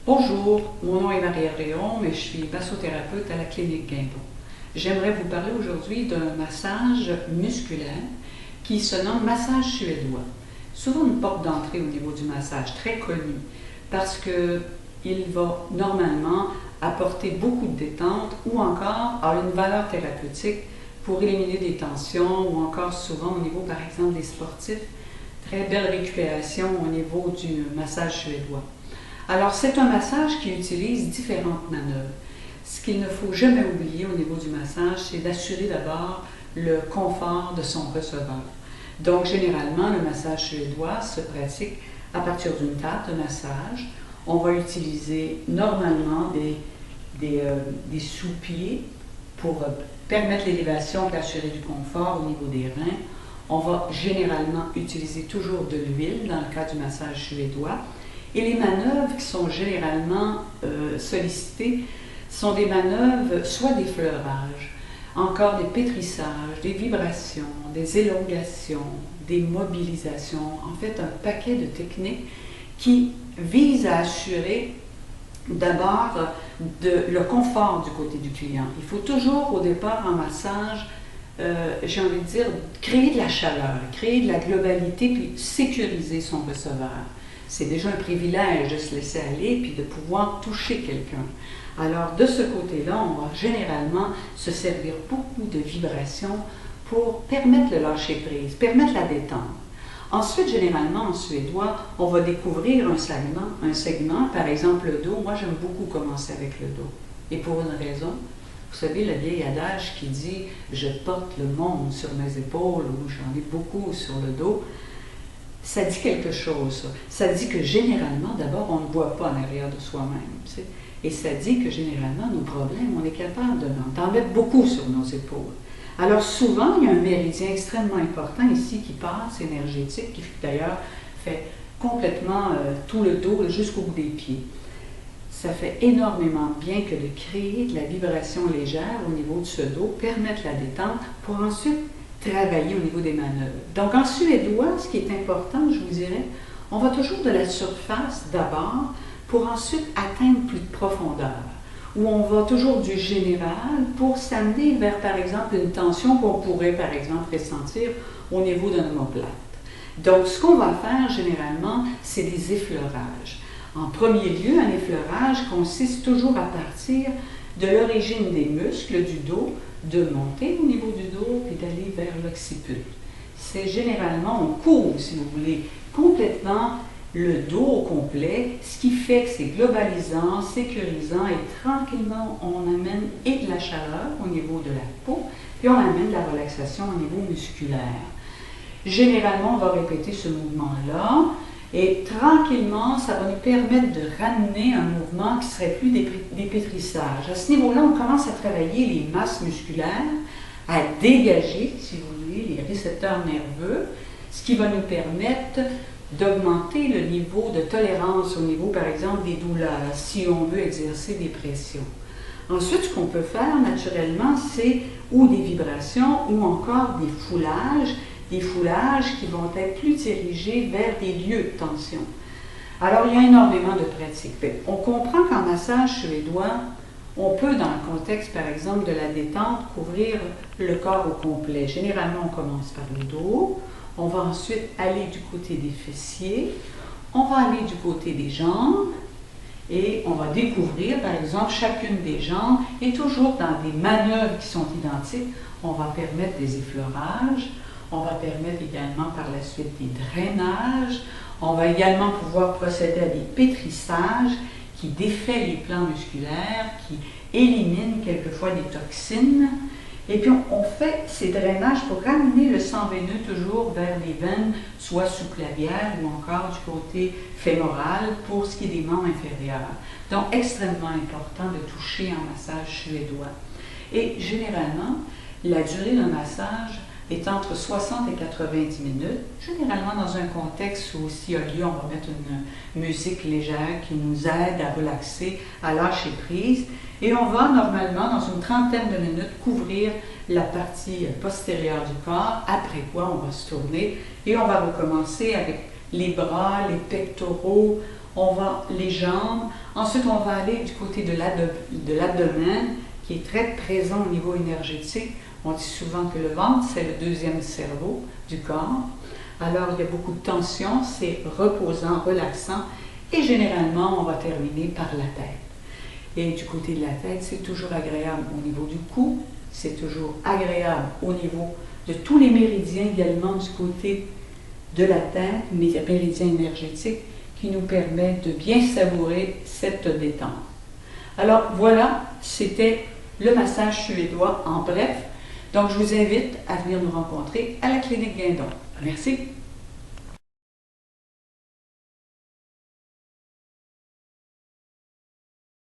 Bonjour, mon nom est Marie-Ève Réaume et je suis massothérapeute à la clinique Guimbault. J'aimerais vous parler aujourd'hui d'un massage musculaire qui se nomme massage suédois. Souvent une porte d'entrée au niveau du massage, très connu, parce qu'il va normalement apporter beaucoup de détente ou encore a une valeur thérapeutique pour éliminer des tensions ou encore souvent au niveau par exemple des sportifs, très belle récupération au niveau du massage suédois. Alors, c'est un massage qui utilise différentes manœuvres. Ce qu'il ne faut jamais oublier au niveau du massage, c'est d'assurer d'abord le confort de son receveur. Donc, généralement, le massage suédois se pratique à partir d'une table de massage. On va utiliser normalement des sous-pieds pour permettre l'élévation et assurer du confort au niveau des reins. On va généralement utiliser toujours de l'huile dans le cas du massage suédois. Et les manœuvres qui sont généralement sollicitées sont des manœuvres, soit des fleurages, encore des pétrissages, des vibrations, des élongations, des mobilisations, en fait un paquet de techniques qui visent à assurer d'abord le confort du côté du client. Il faut toujours au départ en massage, j'ai envie de dire, créer de la chaleur, créer de la globalité, puis sécuriser son receveur. C'est déjà un privilège de se laisser aller puis de pouvoir toucher quelqu'un. Alors, de ce côté-là, on va généralement se servir beaucoup de vibrations pour permettre le lâcher-prise, permettre la détente. Ensuite, généralement, en suédois, on va découvrir un segment, par exemple le dos. Moi, j'aime beaucoup commencer avec le dos. Et pour une raison, vous savez, le vieil adage qui dit « je porte le monde sur mes épaules » ou « j'en ai beaucoup sur le dos », ça dit quelque chose. Ça dit que généralement, d'abord, on ne voit pas en arrière de soi-même. Tu sais? Et ça dit que généralement, nos problèmes, on est capable d'en mettre beaucoup sur nos épaules. Alors souvent, il y a un méridien extrêmement important ici qui passe, énergétique, qui d'ailleurs fait complètement tout le dos jusqu'au bout des pieds. Ça fait énormément bien que de créer de la vibration légère au niveau de ce dos, permettre la détente pour ensuite travailler au niveau des manœuvres. Donc en suédois, ce qui est important, je vous dirais, on va toujours de la surface d'abord pour ensuite atteindre plus de profondeur, où on va toujours du général pour s'amener vers, par exemple, une tension qu'on pourrait, par exemple, ressentir au niveau d'un omoplate. Donc ce qu'on va faire généralement, c'est des effleurages. En premier lieu, un effleurage consiste toujours à partir de l'origine des muscles du dos, de monter au niveau du dos et d'aller vers l'occiput. C'est généralement, on couvre, si vous voulez, complètement le dos au complet, ce qui fait que c'est globalisant, sécurisant et tranquillement, on amène et de la chaleur au niveau de la peau, puis on amène de la relaxation au niveau musculaire. Généralement, on va répéter ce mouvement-là, et tranquillement, ça va nous permettre de ramener un mouvement qui serait plus des pétrissages. À ce niveau-là, on commence à travailler les masses musculaires, à dégager, si vous voulez, les récepteurs nerveux, ce qui va nous permettre d'augmenter le niveau de tolérance au niveau, par exemple, des douleurs, si on veut exercer des pressions. Ensuite, ce qu'on peut faire naturellement, c'est ou des vibrations ou encore des foulages qui vont être plus dirigés vers des lieux de tension. Alors, il y a énormément de pratiques. On comprend qu'en massage suédois, on peut, dans le contexte, par exemple, de la détente, couvrir le corps au complet. Généralement, on commence par le dos, on va ensuite aller du côté des fessiers, on va aller du côté des jambes, et on va découvrir, par exemple, chacune des jambes, et toujours dans des manœuvres qui sont identiques, on va permettre des effleurages, on va permettre également par la suite des drainages. On va également pouvoir procéder à des pétrissages qui défait les plans musculaires, qui éliminent quelquefois des toxines. Et puis on fait ces drainages pour ramener le sang veineux toujours vers les veines, soit sous-clavières ou encore du côté fémoral pour ce qui est des membres inférieurs. Donc extrêmement important de toucher en massage suédois. Et généralement, la durée d'un massage est entre 60 et 90 minutes, généralement dans un contexte où s'il y a lieu, on va mettre une musique légère qui nous aide à relaxer, à lâcher prise. Et on va normalement, dans une trentaine de minutes, couvrir la partie postérieure du corps, après quoi on va se tourner et on va recommencer avec les bras, les pectoraux, on va les jambes, ensuite on va aller du côté de l'abdomen, qui est très présent au niveau énergétique. On dit souvent que le ventre, c'est le deuxième cerveau du corps. Alors, il y a beaucoup de tension, c'est reposant, relaxant, et généralement, on va terminer par la tête. Et du côté de la tête, c'est toujours agréable au niveau du cou, c'est toujours agréable au niveau de tous les méridiens également du côté de la tête, mais méridiens énergétiques qui nous permettent de bien savourer cette détente. Alors voilà, c'était le massage suédois en bref. Donc je vous invite à venir nous rencontrer à la clinique Guindon. Merci.